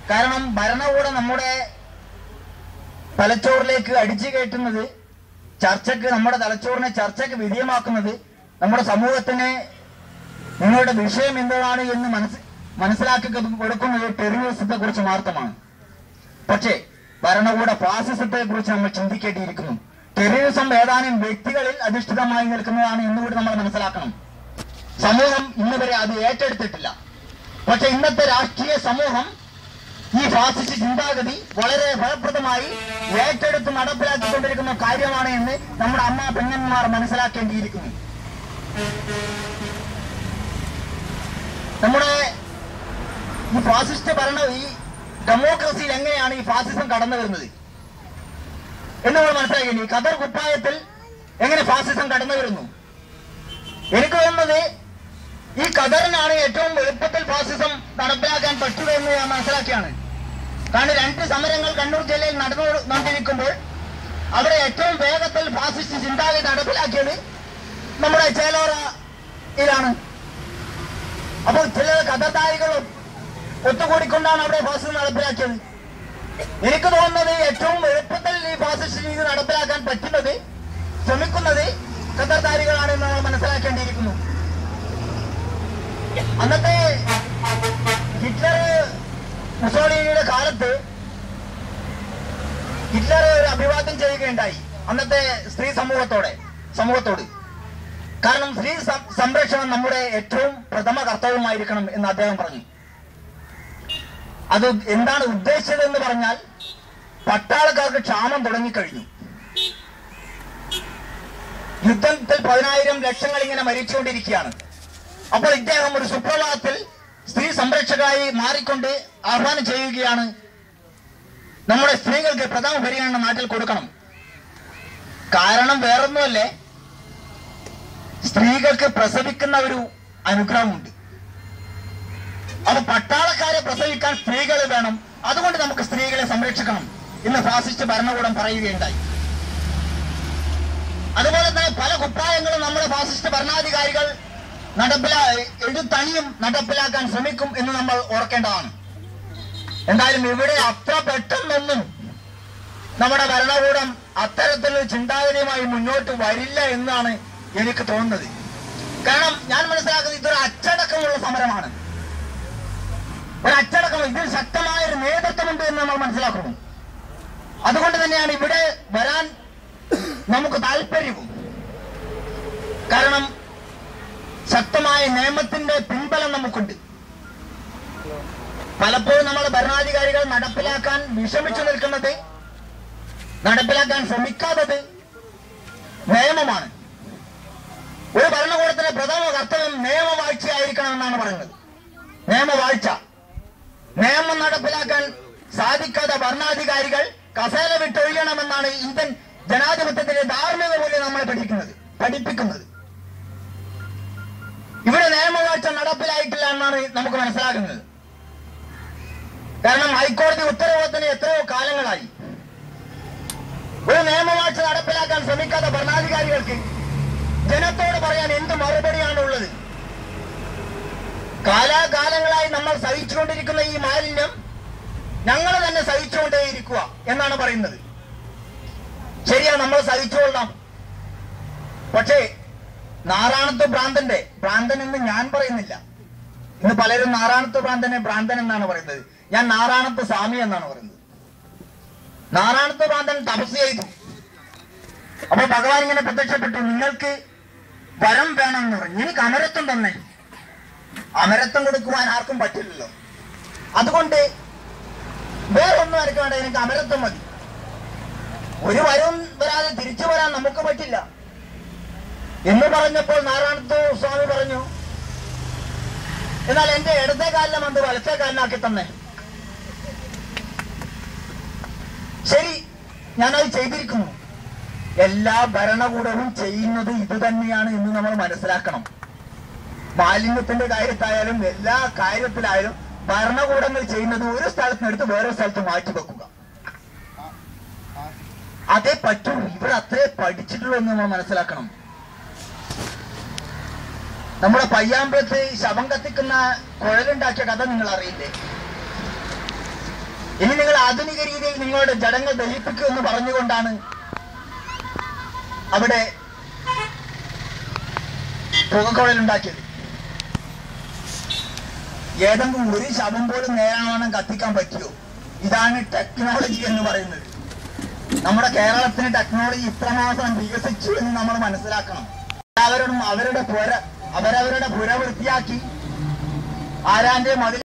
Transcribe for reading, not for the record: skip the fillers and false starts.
കാരണം ഭരണകൂടം നമ്മുടെ തലച്ചോറിലേക്ക് അടിച്ചു കയറ്റുന്നത്, ചർച്ചയ്ക്ക്, നമ്മുടെ തലച്ചോറിനെ ചർച്ചയ്ക്ക് വിധേയമാക്കുന്നത്, നമ്മുടെ സമൂഹത്തിന് നിങ്ങളുടെ വിഷയം എന്താണ് എന്ന് മനസ്സിലാക്കി കൊടുക്കുന്നത് ടെററിസത്തെ കുറിച്ച് മാത്രമാണ്. പക്ഷേ ഭരണകൂട ഫാസിസത്തെ കുറിച്ച് നമ്മൾ ചിന്തിക്കേണ്ടിയിരിക്കുന്നു. ടെററിസം ഏതാനും വ്യക്തികളിൽ അധിഷ്ഠിതമായി നിൽക്കുന്നതാണ് എന്നുകൂടി നമ്മൾ മനസ്സിലാക്കണം. സമൂഹം ഇന്ന് വരെ അത് ഏറ്റെടുത്തിട്ടില്ല. പക്ഷെ ഇന്നത്തെ രാഷ്ട്രീയ സമൂഹം ഈ ഫാസിസ്റ്റ് ചിന്താഗതി വളരെ ഫലപ്രദമായി ഏറ്റെടുത്ത് നടപ്പിലാക്കിക്കൊണ്ടിരിക്കുന്ന കാര്യമാണ് എന്ന് നമ്മുടെ അമ്മ പെങ്ങന്മാർ മനസ്സിലാക്കേണ്ടിയിരിക്കുന്നു. നമ്മുടെ ഈ ഫാസിസ്റ്റ് ഈ ഡെമോക്രസിയിൽ എങ്ങനെയാണ് ഈ ഫാസിസം കടന്നു വരുന്നത് എന്ന് നമ്മൾ മനസ്സിലാക്കേണ്ടി. ഖദർ കുപ്പായത്തിൽ എങ്ങനെ ഫാസിസം കടന്നു വരുന്നു? എനിക്ക് തോന്നുന്നത് ഈ ഖദറിനാണ് ഏറ്റവും എളുപ്പത്തിൽ ഫാസിസം നടപ്പിലാക്കാൻ പറ്റുക എന്ന് ഞാൻ മനസ്സിലാക്കിയാണ്. കാരണം 2 സമരങ്ങൾ കണ്ണൂർ ജില്ലയിൽ നടന്നുകൊണ്ടിരിക്കുമ്പോൾ അവിടെ ഏറ്റവും വേഗത്തിൽ ഫാസിസ്റ്റ് ചിന്താഗതി നടപ്പിലാക്കിയത് നമ്മുടെ ചേലോറയിലാണ്. അപ്പോൾ ചില ഖദർധാരികൾ ഒത്തുകൂടിക്കൊണ്ടാണ് അവിടെ ഫാസിസം നടപ്പിലാക്കിയത്. എനിക്ക് തോന്നുന്നത് ഏറ്റവും എളുപ്പത്തിൽ ഈ ഫാസിസ്റ്റ് രീതി നടപ്പിലാക്കാൻ പറ്റുന്നത്, ശ്രമിക്കുന്നത് ഖദർധാരികളാണെന്ന് നമ്മൾ മനസ്സിലാക്കേണ്ടിയിരിക്കുന്നു. അന്നത്തെ ഹിറ്റ്ലർ മുസോളിനിയുടെ കാലത്ത് ഹിറ്റ്ലർ ഒരു അഭിവാദ്യം ചെയ്യുകയുണ്ടായി അന്നത്തെ സ്ത്രീ സമൂഹത്തോട്. കാരണം സ്ത്രീ സംരക്ഷണം നമ്മുടെ ഏറ്റവും പ്രഥമ കർത്തവ്യമായിരിക്കണം എന്ന് അദ്ദേഹം പറഞ്ഞു. അത് എന്താണ് ഉദ്ദേശിച്ചത് എന്ന് പറഞ്ഞാൽ, പട്ടാളക്കാർക്ക് ക്ഷാമം തുടങ്ങിക്കഴിഞ്ഞു. യുദ്ധത്തിൽ 10,000 ലക്ഷങ്ങൾ ഇങ്ങനെ മരിച്ചുകൊണ്ടിരിക്കുകയാണ്. അപ്പോൾ ഇദ്ദേഹം ഒരു സുപ്രഭാതത്തിൽ സ്ത്രീ സംരക്ഷകരായി മാറിക്കൊണ്ട് ആഹ്വാനം ചെയ്യുകയാണ്, നമ്മുടെ സ്ത്രീകൾക്ക് പ്രഥമ പരിഗണന നാട്ടിൽ കൊടുക്കണം. കാരണം വേറൊന്നുമല്ലേ, സ്ത്രീകൾക്ക് പ്രസവിക്കുന്ന ഒരു അനുഗ്രഹമുണ്ട്. അപ്പൊ പട്ടാളക്കാരെ പ്രസവിക്കാൻ സ്ത്രീകൾ വേണം, അതുകൊണ്ട് നമുക്ക് സ്ത്രീകളെ സംരക്ഷിക്കണം എന്ന് ഫാസിസ്റ്റ് ഭരണകൂടം പറയുകയുണ്ടായി. അതുപോലെ തന്നെ പല കുപ്പായങ്ങളും നമ്മുടെ ഫാസിസ്റ്റ് ഭരണാധികാരികൾ എഴുത്തണിയും നടപ്പിലാക്കാൻ ശ്രമിക്കും എന്ന് നമ്മൾ ഓർക്കേണ്ടതാണ്. എന്തായാലും ഇവിടെ അത്ര പെട്ടെന്നൊന്നും നമ്മുടെ ഭരണകൂടം അത്തരത്തിലൊരു ചിന്താഗതിയുമായി മുന്നോട്ട് വരില്ല എന്നാണ് എനിക്ക് തോന്നുന്നത്. കാരണം ഞാൻ മനസ്സിലാക്കുന്നത് ഇതൊരു അച്ചടക്കമുള്ള സമരമാണ്. ഇതിൽ ശക്തമായ ഒരു നേതൃത്വമുണ്ട് എന്ന് നമ്മൾ മനസ്സിലാക്കുന്നു. അതുകൊണ്ട് തന്നെയാണ് ഇവിടെ വരാൻ നമുക്ക് താല്പര്യവും. കാരണം ശക്തമായ നിയമത്തിന്റെ പിൻബലം നമുക്കുണ്ട്. പലപ്പോഴും നമ്മുടെ ഭരണാധികാരികൾ നടപ്പിലാക്കാൻ വിഷമിച്ചു നിൽക്കുന്നത്, നടപ്പിലാക്കാൻ ശ്രമിക്കാത്തത് നിയമമാണ്. ഒരു ഭരണകൂടത്തിന്റെ പ്രഥമ കർത്തവ്യം നിയമവാഴ്ചയായിരിക്കണം എന്നാണ് പറയുന്നത്. നിയമം നടപ്പിലാക്കാൻ സാധിക്കാത്ത ഭരണാധികാരികൾ കസേല വിട്ടൊഴിയണമെന്നാണ് ഇന്ത്യൻ ജനാധിപത്യത്തിന്റെ ധാർമ്മിക മൂല്യം നമ്മളെ പഠിപ്പിക്കുന്നത്. ഇവിടെ നിയമവാഴ്ച നടപ്പിലായിട്ടില്ല എന്നാണ് നമുക്ക് മനസ്സിലാക്കുന്നത്. കാരണം ഹൈക്കോടതി ഉത്തരവത്തിന് എത്രയോ കാലങ്ങളായി. ഒരു നിയമവാഴ്ച നടപ്പിലാക്കാൻ ശ്രമിക്കാത്ത ഭരണാധികാരികൾക്ക് ജനത്തോട് പറയാൻ എന്ത് മറുപടിയാണ് ഉള്ളത്? കാലാകാലങ്ങളായി നമ്മൾ സഹിച്ചുകൊണ്ടിരിക്കുന്ന ഈ മാലിന്യം ഞങ്ങൾ തന്നെ സഹിച്ചുകൊണ്ടേയിരിക്കുക എന്നാണ് പറയുന്നത്. ശരിയാ, നമ്മൾ സഹിച്ചുകൊള്ളാം. പക്ഷേ നാറാണത്ത് ഭ്രാന്തൻ എന്ന് ഞാൻ പറയുന്നില്ല. ഇന്ന് പലരും നാറാണത്ത് ഭ്രാന്തൻ എന്നാണ് പറയുന്നത്. ഞാൻ നാറാണത്ത് സ്വാമി എന്നാണ് പറയുന്നത്. നാറാണത്ത് ഭ്രാന്തൻ തപസ് ചെയ്തു. അപ്പൊ ഭഗവാൻ ഇങ്ങനെ പ്രത്യക്ഷപ്പെട്ടു, നിങ്ങൾക്ക് വരം വേണമെന്ന് പറഞ്ഞു. എനിക്ക് അമരത്വം തന്നെ. അമരത്വം കൊടുക്കുവാൻ ആർക്കും പറ്റില്ലല്ലോ. അതുകൊണ്ട് വേറൊന്നും എനിക്ക് വേണ്ട, എനിക്ക് അമരത്വം മതി. ഒരു വരവും വരാതെ തിരിച്ചു വരാൻ നമുക്ക് പറ്റില്ല എന്ന് പറഞ്ഞപ്പോൾ നാരായണത്വ സ്വാമി പറഞ്ഞു, എന്നാൽ എന്റെ ഇടത്തെ കാലിനെ മന്ത് വലത്തെ കാലിനാക്കി തന്നെ. ശരി, ഞാനത് ചെയ്തിരിക്കുന്നു. എല്ലാ ഭരണകൂടവും ചെയ്യുന്നത് ഇത് തന്നെയാണ് എന്ന് നമ്മൾ മനസ്സിലാക്കണം. മാലിന്യത്തിന്റെ കാര്യത്തായാലും എല്ലാ കാര്യത്തിലായാലും ഭരണകൂടങ്ങൾ ചെയ്യുന്നത് ഒരു സ്ഥലത്തിനെടുത്ത് വേറെ സ്ഥലത്ത് മാറ്റി വെക്കുക. അതേ പറ്റൂ. ഇവിടെ അത്രേ പഠിച്ചിട്ടുള്ളൂ എന്ന് നമ്മൾ മനസ്സിലാക്കണം. നമ്മുടെ പയ്യാമ്പലത്ത് ശവം കത്തിക്കുന്ന കുഴലുണ്ടാക്കിയ കഥ നിങ്ങൾ അറിയില്ലേ? ഇനി നിങ്ങൾ ആധുനിക രീതിയിൽ നിങ്ങളുടെ ജഡങ്ങൾ ദഹിപ്പിക്കൂ എന്ന് പറഞ്ഞുകൊണ്ടാണ് അവിടെ പുകക്കുഴലുണ്ടാക്കിയത്. ഏതെങ്കിലും ഒരു ശവം പോലും നേരാവണ്ണം കത്തിക്കാൻ പറ്റുമോ? ഇതാണ് ടെക്നോളജി എന്ന് പറയുന്നത്. നമ്മുടെ കേരളത്തിന് ടെക്നോളജി ഇത്രമാത്രം വികസിച്ചു എന്ന് നമ്മൾ മനസ്സിലാക്കണം. എല്ലാവരോടും അവരവരുടെ പുര വൃത്തിയാക്കി ആരാന്റെ മതിൽ